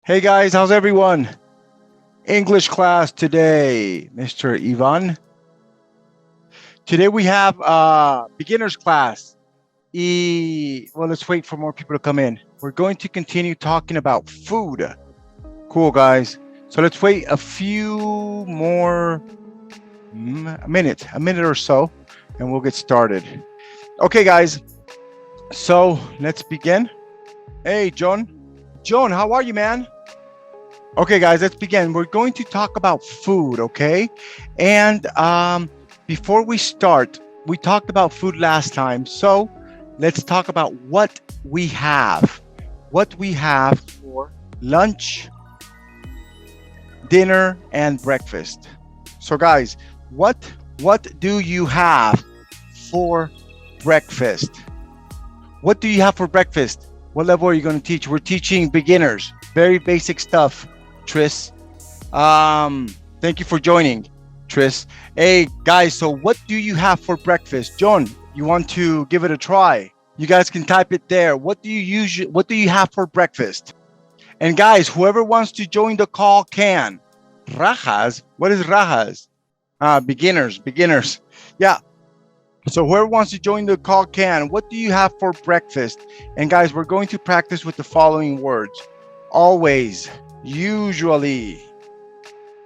Hey guys, how's everyone? English class today, Mr. Ivan. Today we have beginners class. Well, let's wait for more people to come in. We're going to continue talking about food. Cool, guys. So let's wait a few more a minute or so, and we'll get started. Okay, guys. So let's begin. Hey, John. John, how are you, man? Okay, guys, let's begin. We're going to talk about food, okay? And before we start, we talked about food last time. So let's talk about what we have. What we have for lunch, dinner, and breakfast. So guys, what do you have for breakfast? What do you have for breakfast? What level are you going to teach? We're teaching beginners, very basic stuff. Tris, thank you for joining, Tris. Hey guys, so what do you have for breakfast? John, you want to give it a try? You guys can type it there. What do you have for breakfast? And guys, whoever wants to join the call can. Rajas, what is rajas? Beginners. Yeah. So whoever wants to join the call can. What do you have for breakfast? And guys, we're going to practice with the following words. Always, usually,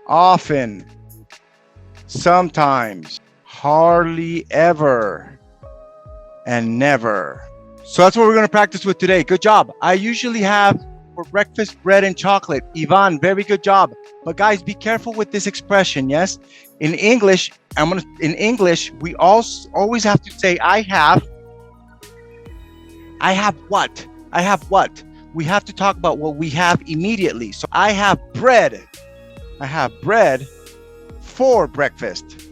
often, sometimes, hardly ever, and never. So that's what we're going to practice with today. Good job. I usually have for breakfast bread and chocolate. Ivan, very good job. But guys, be careful with this expression, yes? In English, we always have to say I have what? I have what? We have to talk about what we have immediately. So I have bread. I have bread for breakfast.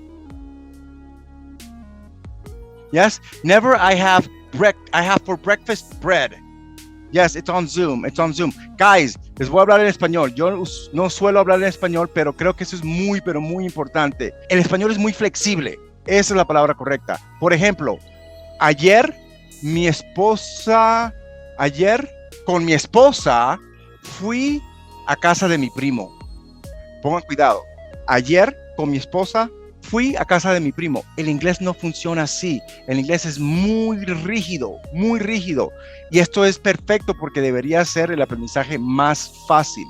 Yes? Never I have for breakfast bread. Yes, it's on Zoom. Guys, les voy a hablar en español. Yo no suelo hablar en español, pero creo que eso es pero muy importante. El español es muy flexible. Esa es la palabra correcta. Por ejemplo, ayer con mi esposa fui a casa de mi primo. Pongan cuidado. Ayer con mi esposa fui a casa de mi primo. El inglés no funciona así. El inglés es muy rígido. Y esto es perfecto porque debería ser el aprendizaje más fácil.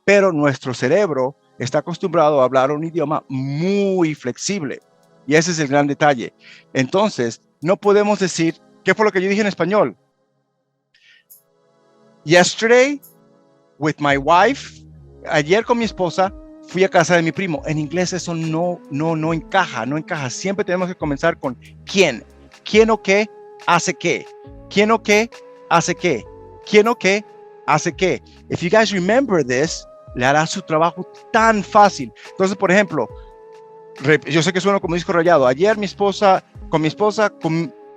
Pero nuestro cerebro está acostumbrado a hablar un idioma muy flexible. Y ese es el gran detalle. Entonces, no podemos decir, ¿qué fue lo que yo dije en español? Yesterday, with my wife, ayer con mi esposa, fui a casa de mi primo. En inglés eso no encaja. Siempre tenemos que comenzar con quién. ¿Quién o qué hace qué? ¿Quién o qué hace qué? ¿Quién o qué hace qué? If you guys remember this, le hará su trabajo tan fácil. Entonces, por ejemplo, yo sé que sueno como disco rayado. Ayer con mi esposa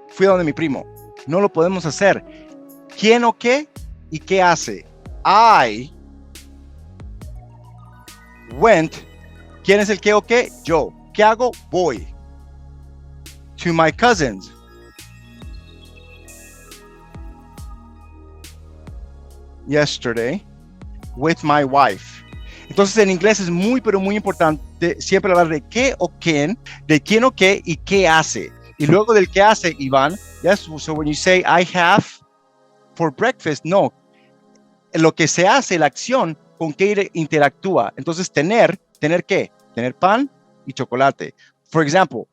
fui a donde mi primo. No lo podemos hacer. ¿Quién o qué y qué hace? I went. ¿Quién es el qué o qué? Yo. ¿Qué hago? Voy. To my cousins. Yesterday with my wife. Entonces en inglés es pero muy importante siempre hablar de qué o quién, de quién o qué y qué hace. Y luego del qué hace, Iván, yes, so when you say I have for breakfast, no. Lo que se hace, la acción, con qué interactúa. Entonces tener qué? Tener pan y chocolate. For example,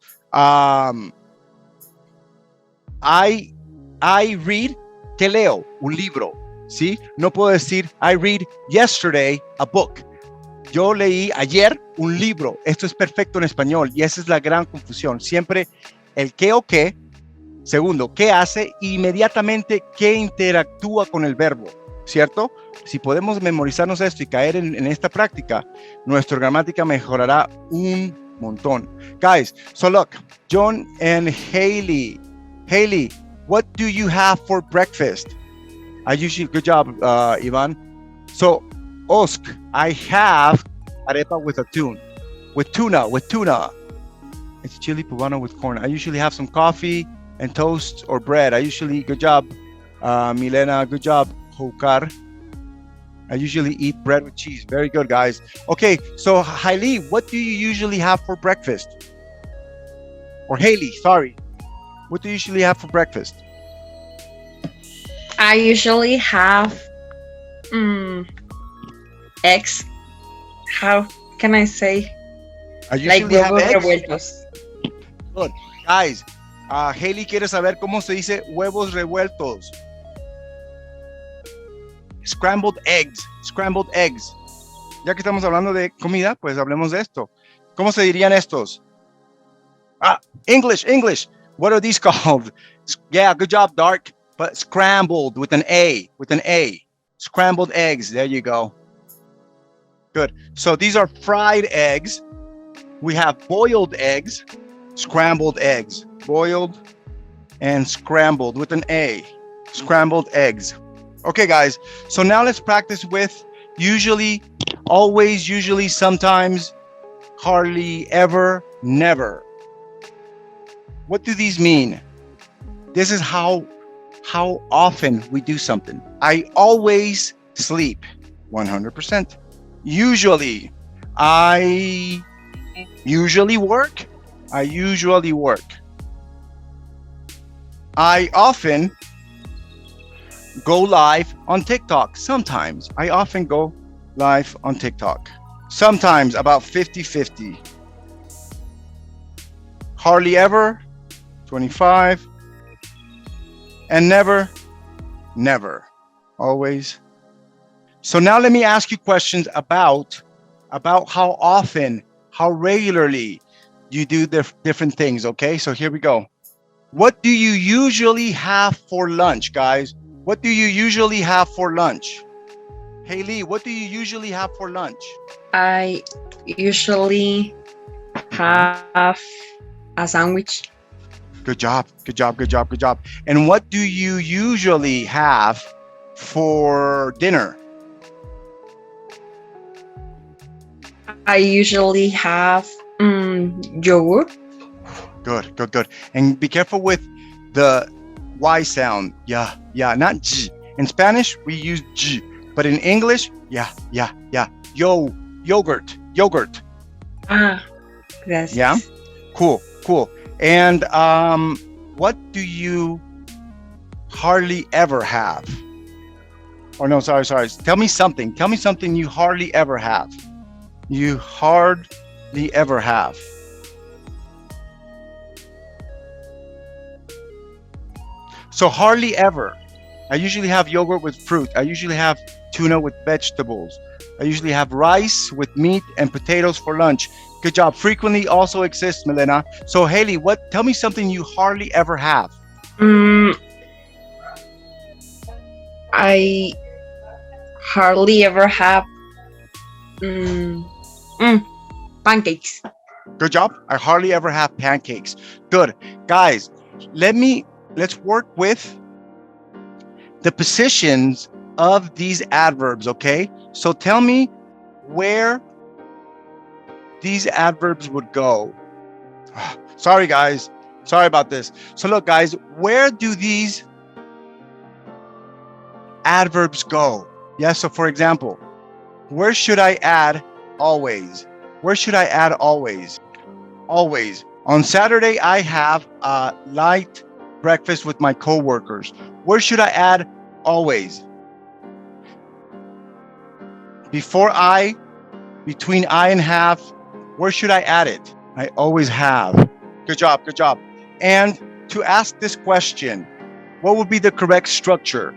I read, ¿qué leo? Un libro. ¿Sí? No puedo decir, I read yesterday a book. Yo leí ayer un libro. Esto es perfecto en español y esa es la gran confusión. Siempre el qué o qué. Segundo, qué hace. Inmediatamente qué interactúa con el verbo. ¿Cierto? Si podemos memorizarnos esto y caer en esta práctica, nuestra gramática mejorará un montón. Guys, so look, John and Haley. Haley, what do you have for breakfast? Good job, Ivan. So, Osk, I have arepa with tuna. It's chili poblano with corn. I usually have some coffee and toast or bread. Good job, Milena, good job, Jokar. I usually eat bread with cheese. Very good, guys. Okay, so Hailey, what do you usually have for breakfast? Or Haley, sorry. What do you usually have for breakfast? I usually have eggs. How can I say? I Like usually have huevos eggs. revueltos. Good. Guys, Haley quiere saber cómo se dice huevos revueltos. Scrambled eggs. Scrambled eggs. Ya que estamos hablando de comida, pues hablemos de esto. ¿Cómo se dirían estos? English, English. What are these called? Yeah, good job, Dark. But scrambled with an A, with an A. Scrambled eggs. There you go. Good. So these are fried eggs. We have boiled eggs, scrambled eggs, boiled and scrambled with an A, scrambled eggs. Okay, guys. So now let's practice with usually, always, usually, sometimes, hardly, ever, never. What do these mean? This is how often we do something. I always sleep, 100%. Usually, I usually work. I usually work. I often go live on TikTok. Sometimes. I often go live on TikTok. Sometimes, about 50-50. Hardly ever, 25. And never, never. Always. So now let me ask you questions about how often, how regularly you do different things, okay? So here we go. What do you usually have for lunch, guys? What do you usually have for lunch? Haley, what do you usually have for lunch? I usually have a sandwich. Good job, good job, good job, good job. And what do you usually have for dinner? I usually have yogurt. Good, good, good. And be careful with the Y sound. Yeah, yeah, not G. In Spanish, we use G. But in English, yeah, yeah, yeah. Yogurt, yogurt. Gracias. Yeah? Cool, cool. And what do you hardly ever have? Or no, sorry. Tell me something you hardly ever have. You hardly ever have. So hardly ever. I usually have yogurt with fruit. I usually have tuna with vegetables. I usually have rice with meat and potatoes for lunch. Good job. Frequently also exists, Milena. So Haley, tell me something you hardly ever have. I hardly ever have pancakes. Good job. I hardly ever have pancakes. Good. Guys, let's work with the positions of these adverbs, okay? So tell me where these adverbs would go. Sorry, guys. Sorry about this. So look, guys, where do these adverbs go? Yeah, so for example, where should I add always? Where should I add always? Always. On Saturday, I have a light breakfast with my coworkers. Where should I add always? Between I and have, where should I add it? I always have. Good job, good job. And to ask this question, what would be the correct structure?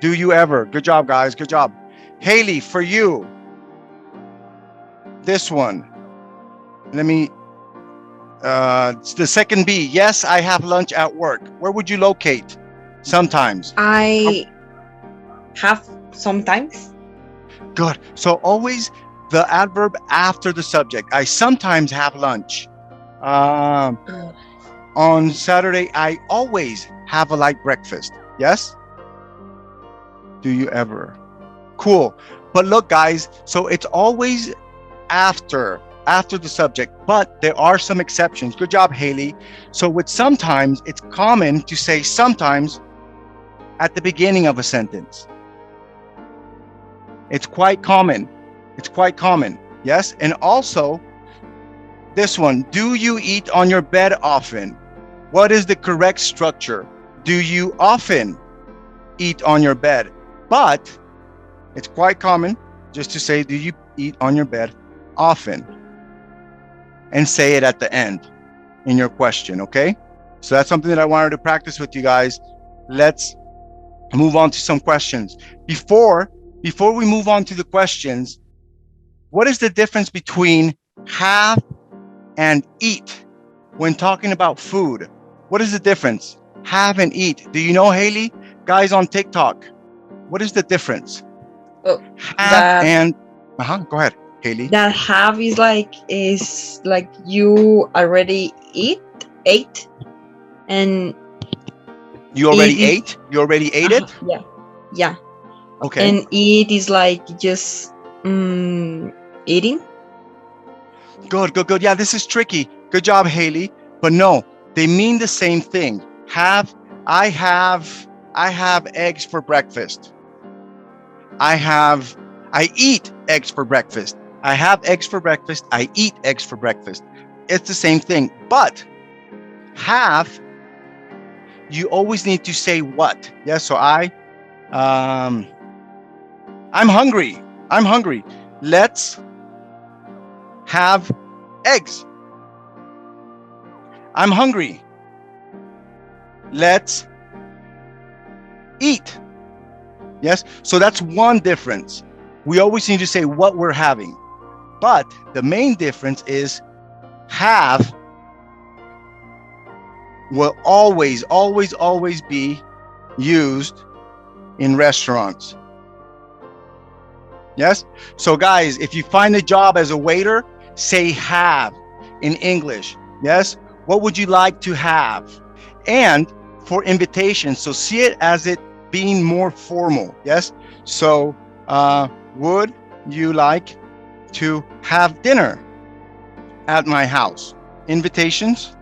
Do you ever? Good job, guys, good job. Haley, for you, this one. It's the second B. Yes, I have lunch at work. Where would you locate? Sometimes. I have sometimes. Good. So always the adverb after the subject. I sometimes have lunch. On Saturday, I always have a light breakfast. Yes? Do you ever? Cool. But look, guys, so it's always after the subject, but there are some exceptions. Good job, Haley. So with sometimes, it's common to say sometimes at the beginning of a sentence. It's quite common. It's quite common. Yes. And also this one, do you eat on your bed often? What is the correct structure? Do you often eat on your bed? But it's quite common just to say, do you eat on your bed often? And say it at the end in your question, okay? So that's something that I wanted to practice with you guys. Let's move on to some questions. Before we move on to the questions, what is the difference between have and eat when talking about food? What is the difference? Have and eat. Do you know, Haley? Guys on TikTok, what is the difference? Oh, Have and go ahead, Haley. that have is like you already ate, and You already eat is, ate? You already ate it? yeah. Okay. And eat is like just eating. Good. Yeah, this is tricky. Good job, Haley. But no, they mean the same thing. I have eggs for breakfast. I eat eggs for breakfast. I have eggs for breakfast. I eat eggs for breakfast. It's the same thing. But have, you always need to say what. Yes, so I'm hungry. I'm hungry. Let's have eggs. I'm hungry. Let's eat. Yes, so that's one difference. We always need to say what we're having. But the main difference is have will always be used in restaurants. Yes, so guys, if you find a job as a waiter, say have in English. Yes, what would you like to have? And for invitation, so see it as it being more formal. Yes, so would you like to have dinner at my house? Invitations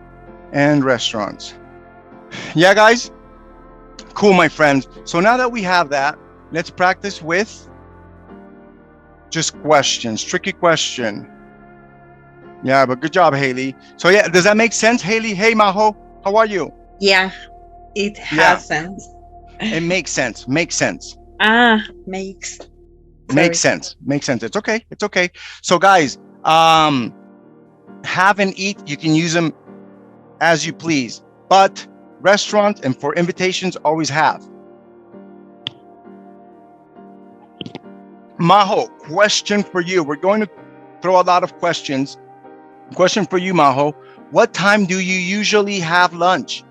and restaurants. Yeah, guys, cool, my friends. So now that we have that, let's practice with just questions. Tricky question. Yeah, but good job, Haley. So yeah, does that make sense, Haley? Hey, Maho, how are you? Yeah, it has sense. It makes sense. Makes sense. Makes. Makes sense. Makes sense. It's okay. It's okay. So guys, have and eat, you can use them as you please, but restaurant and for invitations, always have. Maho, question for you. We're going to throw a lot of questions. Question for you, Maho. What time do you usually have lunch?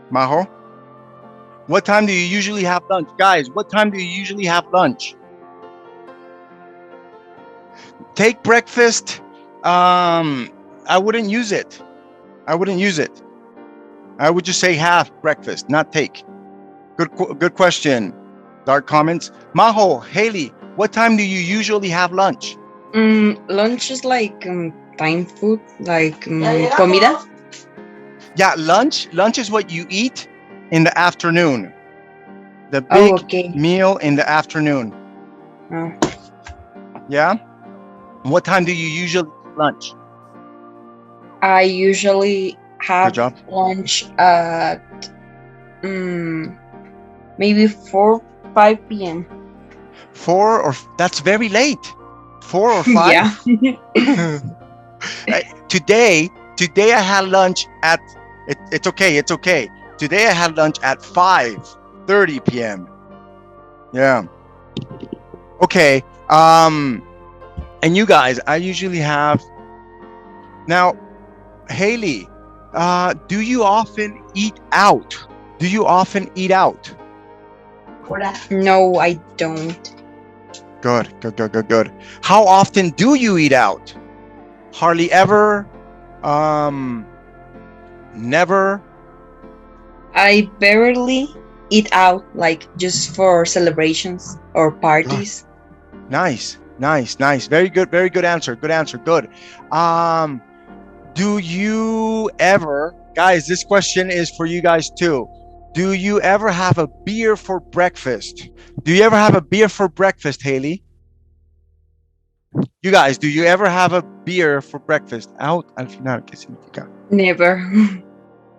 Maho? What time do you usually have lunch? Guys, what time do you usually have lunch? Take breakfast. I wouldn't use it. I wouldn't use it. I would just say have breakfast, not take. Good question. Dark comments. Maho, Haley, what time do you usually have lunch? Lunch is like time food, like comida. Yeah, lunch. Lunch is what you eat in the afternoon. The big meal in the afternoon. Yeah. What time do you usually eat lunch? I usually have lunch at maybe 4-5 p.m. 4 or that's very late. 4 or 5? Yeah. Today I had lunch at it's okay. Today I had lunch at 5:30 p.m. Yeah. Okay. And you guys, I usually have now, Haley, do you often eat out? Do you often eat out? No, I don't. Good. How often do you eat out? Hardly ever. Never. I barely eat out, like just for celebrations or parties. Nice. Very good answer. Good. Do you ever, guys, this question is for you guys too. Do you ever have a beer for breakfast? Do you ever have a beer for breakfast, Haley? You guys, do you ever have a beer for breakfast? Out al final, ¿qué significa? Never.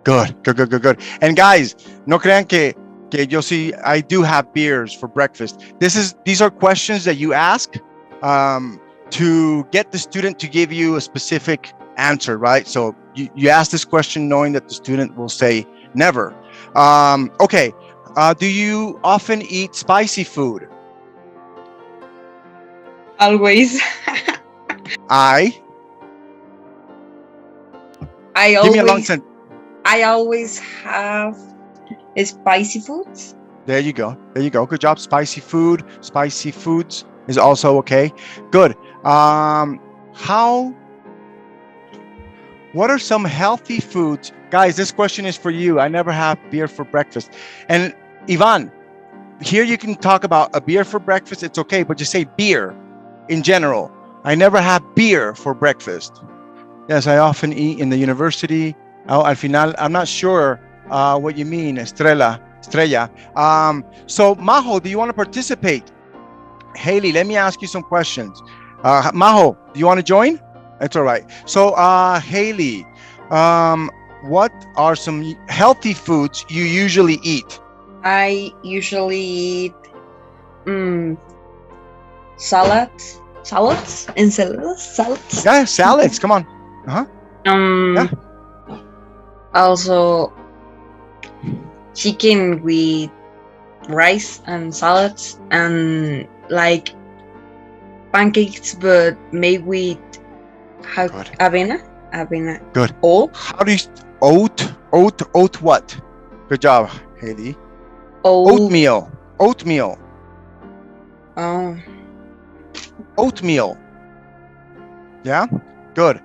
Good, good, good, good, good. And guys, no crean que yo sí, I do have beers for breakfast. These are questions that you ask to get the student to give you a specific answer, right? So you ask this question knowing that the student will say never. Okay. Do you often eat spicy food? Always. I. I Give me a long always sentence. I always have spicy foods. There you go. There you go. Good job. Spicy food. Spicy foods is also okay. Good. What are some healthy foods? Guys, this question is for you. I never have beer for breakfast. And Ivan, here you can talk about a beer for breakfast. It's okay, but just say beer in general. I never have beer for breakfast. Yes, I often eat in the university. Al final, I'm not sure what you mean, Estrella. So Majo, do you want to participate? Haley, let me ask you some questions. Majo, do you want to join? That's all right. So Haley, what are some healthy foods you usually eat? I usually eat salads, ensaladas, salads. Yeah, salads. Come on. Yeah. Also chicken with rice and salads, and like pancakes, but made with Good. avena. Good. Oat. How do you oat what? Good job, Haley. Oat. Oatmeal. Oh. Oatmeal. Yeah? Good.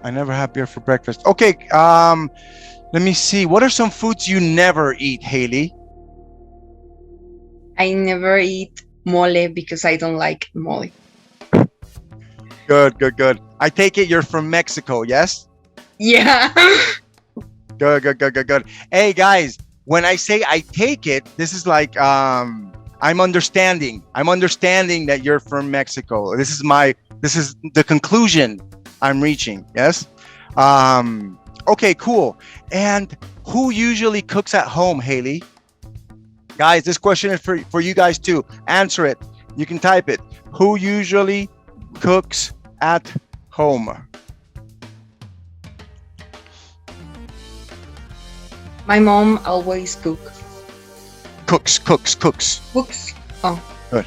I never have beer for breakfast. Okay, let me see. What are some foods you never eat, Haley? I never eat mole because I don't like mole. Good. I take it you're from Mexico, yes? Yeah. Good. Hey guys, when I say I take it, this is like I'm understanding that you're from Mexico. This is the conclusion I'm reaching, yes? Okay, cool. And who usually cooks at home, Haley? Guys, this question is for you guys too. Answer it. You can type it. Who usually cooks at home? My mom always Cooks. cooks. Oh. Good.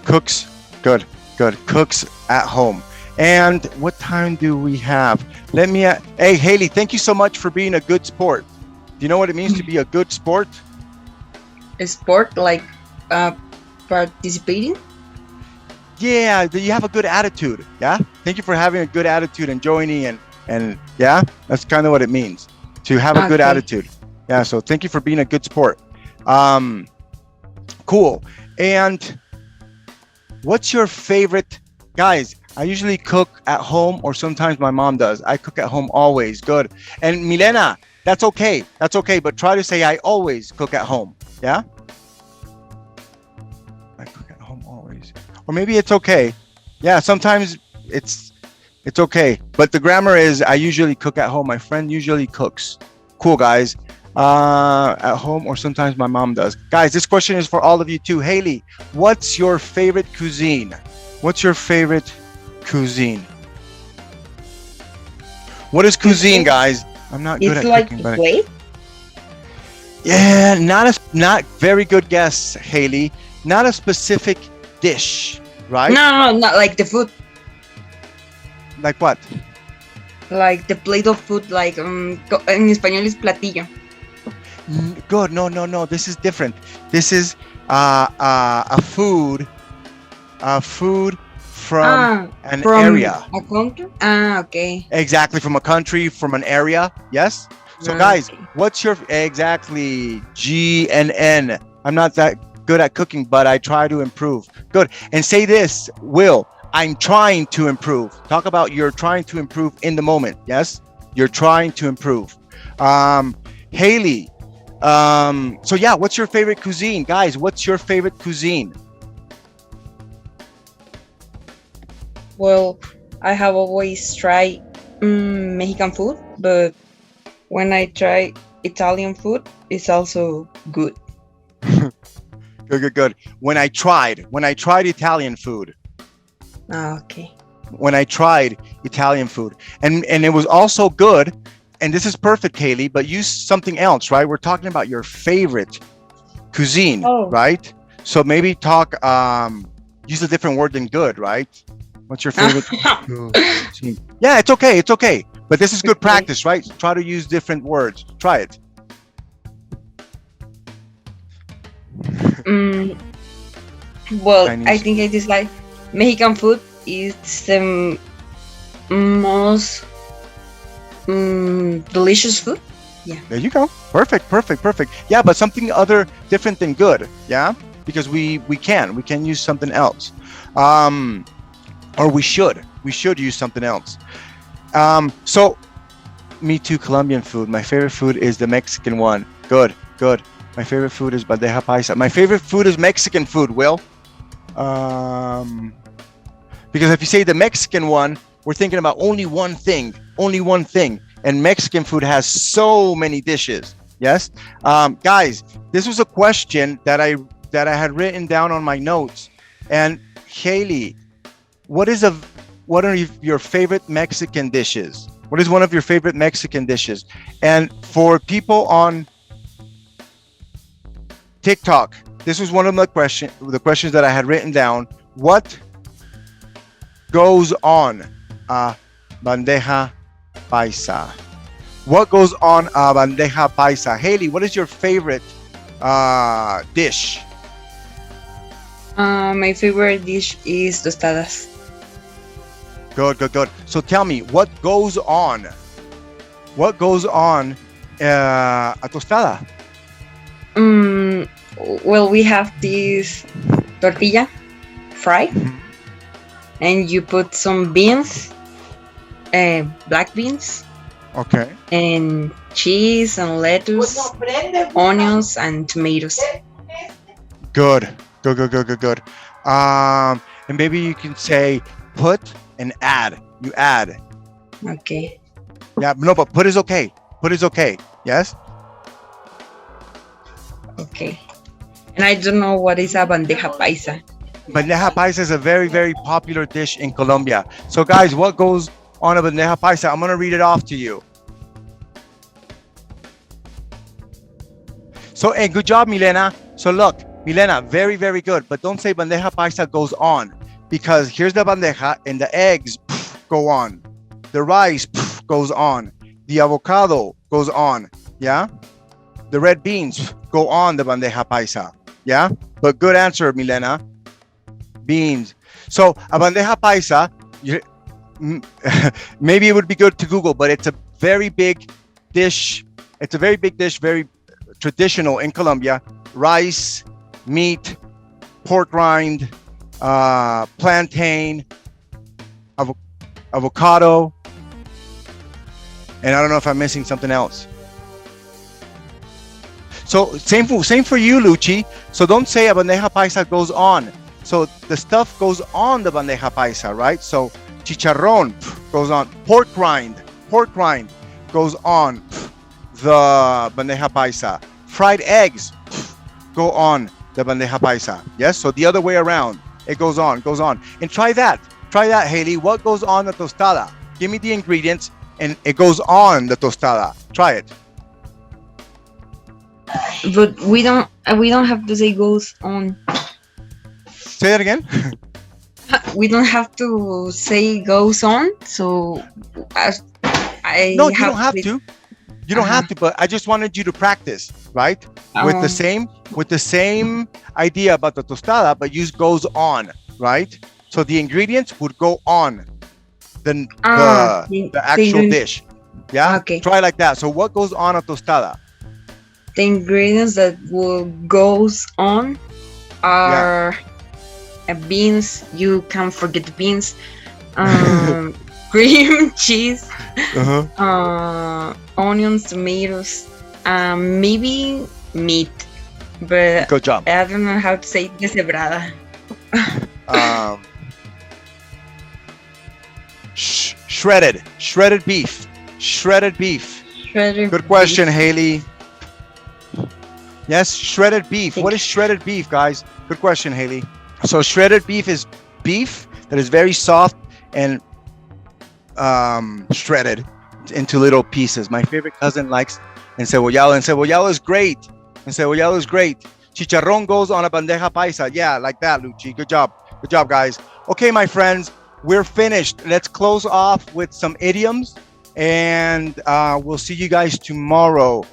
Cooks. Good. Cooks at home. And what time do we have? Hey, Haley, thank you so much for being a good sport. Do you know what it means to be a good sport? A sport, like participating. Yeah, you have a good attitude. Yeah. Thank you for having a good attitude and joining and yeah, that's kind of what it means to have a good attitude. Yeah. So thank you for being a good sport. Cool. And what's your favorite, guys? I usually cook at home, or sometimes my mom does. I cook at home always. Good. And Milena, that's okay. But try to say I always cook at home. Yeah. I cook at home always. Or maybe it's okay. Yeah, sometimes it's okay. But the grammar is I usually cook at home. My friend usually cooks. Cool, guys. At home, or sometimes my mom does. Guys, this question is for all of you too. Haley, what's your favorite cuisine? What's your favorite cuisine? What is cuisine, guys? I'm not good at cooking, but plate? Yeah, not very good guess, Haley. Not a specific dish, right? No, not like the food. Like what? Like the plate of food, like en español es platillo. Good. No. This is different. This is a food from an area. A country? Okay. Exactly, from a country, from an area. Yes. So guys, what's your exactly G and N? I'm not that good at cooking, but I try to improve. Good. And say this, Will, I'm trying to improve. Talk about you're trying to improve in the moment. Yes, you're trying to improve. Haley, so yeah, what's your favorite cuisine? Guys, what's your favorite cuisine? Well, I have always tried Mexican food, but when I try Italian food, it's also good. Good, good, good. When I tried Italian food, Okay. when I tried Italian food, and it was also good. And this is perfect, Kaylee. But use something else, right? We're talking about your favorite cuisine, Oh. right? So maybe talk. Use a different word than good, right? What's your favorite cuisine? Yeah, it's okay. It's okay. But this is good Okay. practice, right? Try to use different words. Try it. Mm, well, I Chinese. think I dislike Mexican food is the most delicious food. There you go. Perfect, perfect, perfect. Yeah, but something other different than good. Yeah, because we can use something else, or we should use something else. So me too. Colombian food. My favorite food is the Mexican one. Good, good. My favorite food is bandeja paisa. My favorite food is Mexican food. Will, um, because if you say the Mexican one, we're thinking about only one thing, and Mexican food has so many dishes. Yes, guys, this was a question that I had written down on my notes. And Haley, what is a what are your favorite Mexican dishes? What is one of your favorite Mexican dishes? And for people on TikTok, this was one of the questions that I had written down. What goes on a bandeja paisa? What goes on a bandeja paisa? Haley, what is your favorite dish? My favorite dish is tostadas. Good, good, good. So tell me, what goes on? What goes on a tostada? Mm, well, we have this tortilla fry, and you put some beans, black beans, Okay. and cheese and lettuce, onions and tomatoes. Good. Good, good, good, good, good. And maybe you can say put and add. You add. Okay. Yeah, no, but put is okay. Put is okay. Yes? Okay. And I don't know what is a bandeja paisa. Bandeja paisa is a very, very popular dish in Colombia. So, guys, what goes on a bandeja paisa? I'm going to read it off to you. So, hey, good job, Milena. So, look, Milena, very, very good. But don't say bandeja paisa goes on, because here's the bandeja and the eggs go on. The rice goes on. The avocado goes on. Yeah? The red beans go on the bandeja paisa. Yeah? But good answer, Milena. Beans. So a bandeja paisa, maybe it would be good to Google, but it's a very big dish. It's a very big dish, very traditional in Colombia. Rice, meat, pork rind, plantain, avocado, and I don't know if I'm missing something else. So same for you, Luchi. So don't say a bandeja paisa goes on. So the stuff goes on the bandeja paisa, right? So chicharrón goes on. Pork rind goes on the bandeja paisa. Fried eggs go on the bandeja paisa. Yes. So the other way around, it goes on. And try that, Haley. What goes on the tostada? Give me the ingredients, and it goes on the tostada. Try it. But we don't have to say goes on. Say that again. We don't have to say goes on. So I No, you don't have to. You don't Uh-huh. have to, but I just wanted you to practice, right? With Um, the same idea about the tostada, but use goes on, right? So the ingredients would go on the actual dish. Yeah? Okay. Try like that. So what goes on a tostada? The ingredients that will goes on are beans. You can't forget the beans. Cream, cheese, onions, tomatoes, maybe meat, but Good job. I don't know how to say deshebrada. Shredded beef. Shredded beef. Shredded Good question, beef. Haley. Yes, shredded beef. Thank What is shredded beef, guys? Good question, Haley. So shredded beef is beef that is very soft and shredded into little pieces. My favorite cousin likes encebollado. Encebollado is great. Encebollado is great. Chicharrón goes on a bandeja paisa. Yeah, like that, Lucci. Good job. Good job, guys. Okay, my friends, we're finished. Let's close off with some idioms, and we'll see you guys tomorrow.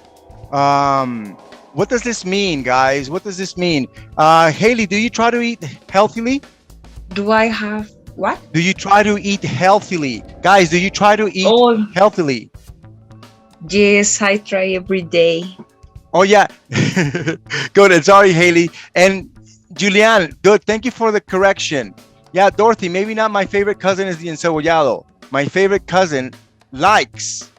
What does this mean, guys? What does this mean? Haley, do you try to eat healthily? Do I have what? Do you try to eat healthily? Guys, do you try to eat Oh, healthily? yes, I try every day. Oh, yeah. Good. Sorry, Haley. And Julian, good. Thank you for the correction. Yeah, Dorothy, maybe not my favorite cousin is the encebollado. My favorite cousin likes.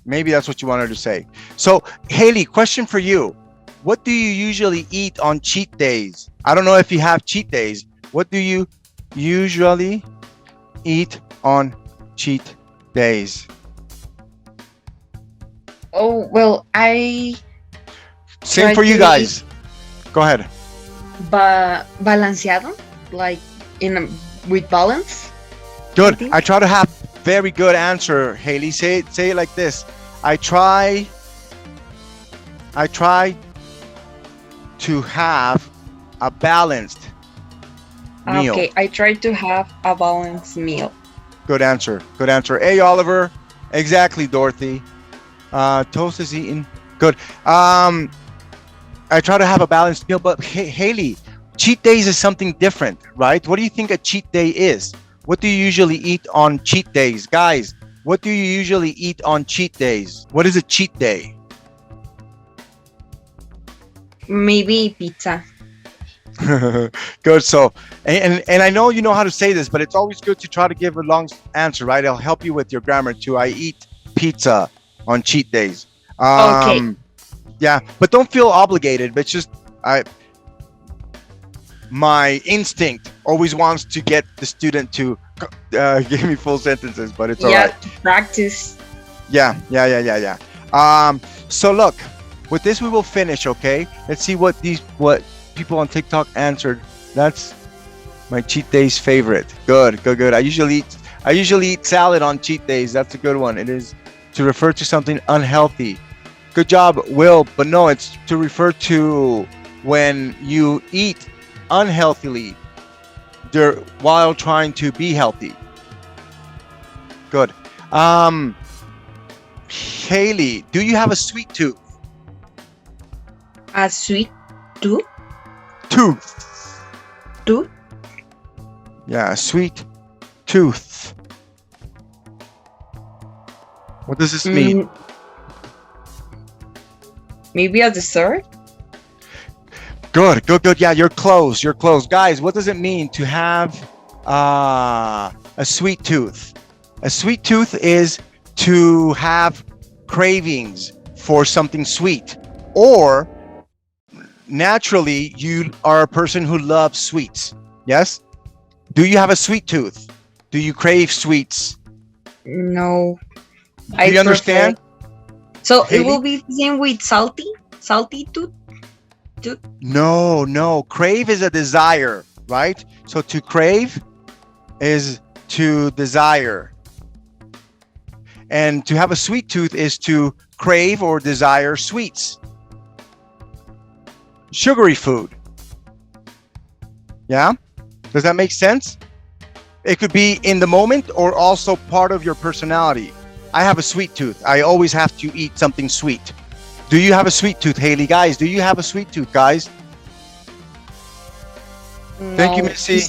Maybe that's what you wanted to say. So, Haley, question for you. What do you usually eat on cheat days? I don't know if you have cheat days. What do you usually eat on cheat days? Oh, well, I Same try for you to guys. Go ahead. balanceado, like with balance. Good. think. I try to have very good answer, Haley. Say it like this. I try to have a balanced meal. Okay, I try to have a balanced meal. Good answer. Good answer. Hey, Oliver. Exactly, Dorothy. Toast is eaten. Good. I try to have a balanced meal, but Haley, cheat days is something different, right? What do you think a cheat day is? What do you usually eat on cheat days? Guys, what do you usually eat on cheat days? What is a cheat day? Maybe pizza. Good. So, and I know you know how to say this, but it's always good to try to give a long answer, right? It'll help you with your grammar too. I eat pizza on cheat days. Okay. Yeah, but don't feel obligated. But it's just my instinct always wants to get the student to give me full sentences, but it's all Yeah, right. to practice. Yeah. So look, with this we will finish. Okay, let's see what people on TikTok answered. That's my cheat days favorite. Good. I usually eat salad on cheat days. That's a good one. It is to refer to something unhealthy. Good job, Will. But no, it's to refer to when you eat unhealthily while trying to be healthy. Good. Haley, do you have a sweet tooth? A sweet tooth. Tooth. Tooth. Yeah, a sweet tooth. What does this mean? Maybe a dessert. Good. Yeah, you're close. Guys, what does it mean to have a sweet tooth? A sweet tooth is to have cravings for something sweet, or naturally you are a person who loves sweets. Yes? Do you have a sweet tooth? Do you crave sweets? No. Do you understand? So Haley? it will be the same with salty tooth. No. Crave is a desire, right? So to crave is to desire. And to have a sweet tooth is to crave or desire sweets. Sugary food. Yeah? Does that make sense? It could be in the moment or also part of your personality. I have a sweet tooth. I always have to eat something sweet. Do you have a sweet tooth, Haley? Guys, do you have a sweet tooth, guys? No, Thank you, Missy.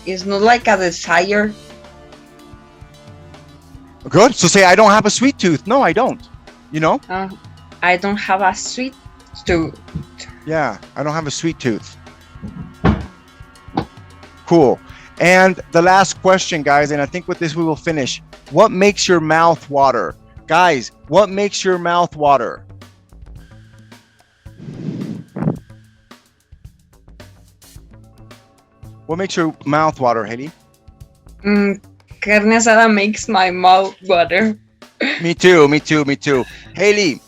It's not like a desire. Good. So say, I don't have a sweet tooth. No, I don't. You know? I don't have a sweet tooth. Yeah, I don't have a sweet tooth. Cool. And the last question, guys, and I think with this we will finish. What makes your mouth water? Guys, what makes your mouth water? What makes your mouth water, Haley? carne asada makes my mouth water. Me too, me too, me too. Haley,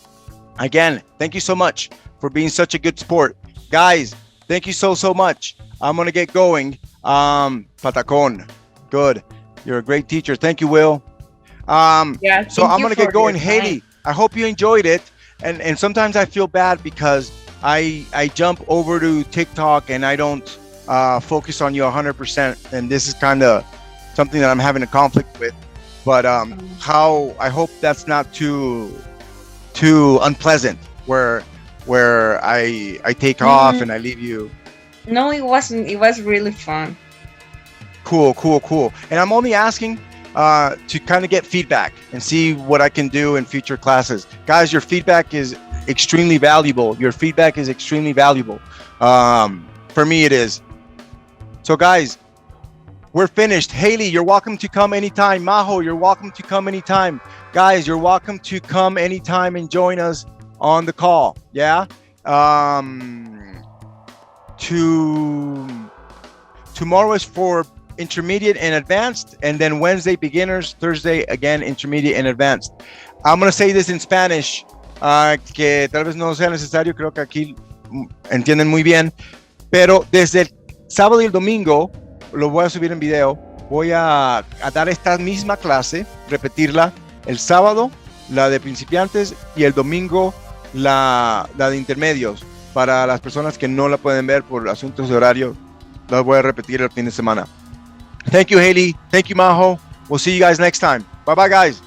again, thank you so much for being such a good sport. Guys, thank you so much. I'm gonna get going. Patacon. Good. You're a great teacher. Thank you, Will. Yeah, So thank I'm you gonna for get going. your Haley, time. I hope you enjoyed it. And sometimes I feel bad because I jump over to TikTok and I don't focus on you 100%. And this is kind of something that I'm having a conflict with. But how I hope that's not too unpleasant where I take off and I leave you. No, it wasn't. It was really fun. Cool. And I'm only asking to kind of get feedback and see what I can do in future classes. Guys, your feedback is extremely valuable. Your feedback is extremely valuable. For me, it is. So, guys, we're finished. Haley, you're welcome to come anytime. Majo, you're welcome to come anytime. Guys, you're welcome to come anytime and join us on the call. Yeah. Tomorrow is for intermediate and advanced, and then Wednesday beginners, Thursday again intermediate and advanced. I'm going to say this in Spanish, que tal vez no sea necesario, creo que aquí entienden muy bien, pero desde el sábado y el domingo, lo voy a subir en video, voy a dar esta misma clase, repetirla el sábado, la de principiantes, y el domingo la de intermedios. Para las personas que no la pueden ver por asuntos de horario, las voy a repetir el fin de semana. Thank you, Haley. Thank you, Majo. We'll see you guys next time. Bye-bye, guys.